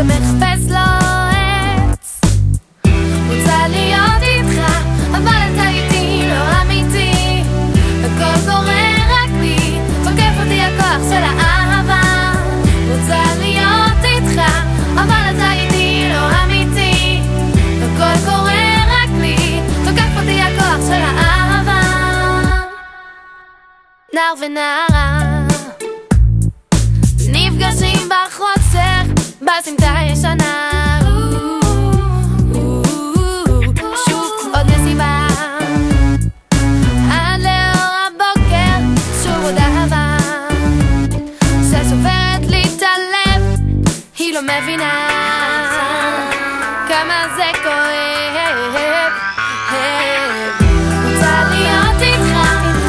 שמחפש לו עץ. רוצה להיות איתך אבל אתה איתי לא אמיתי, הכל קורה רק לי, תוקף אותי הכוח של האהבה. רוצה להיות איתך אבל אתה איתי לא אמיתי, הכל קורה רק לי, תוקף אותי הכוח של האהבה. נער ונערה נפגשים בחוצר בסמטה ישנה, שוב עוד נסיבה עד לאור הבוקר, שוב עוד אהבה ששוברת לי את הלב. היא לא מבינה כמה זה כואב. רוצה להיות איתך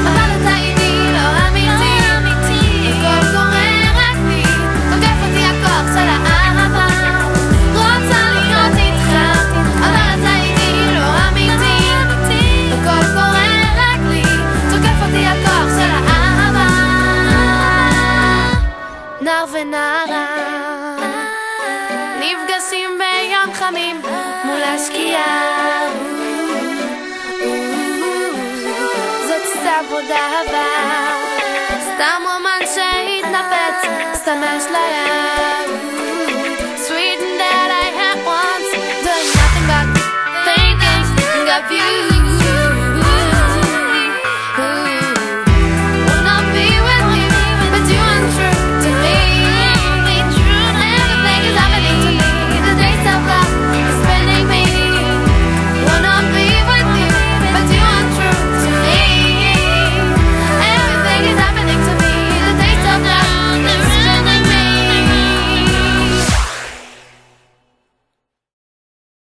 אבל אתה איתי לא אמיתי, הכל קורה רק לי, תוקף אותי הכוח של האהבה. רוצה להיות איתך אבל אתה איתי לא אמיתי, הכל קורה רק לי, תוקף אותי הכוח של האהבה. נער ונערה נפגשים ביום חמים מול השקיעה, זאת סתם עוד אהבה, סתם רומן שהתנפץ, סתם אשליה.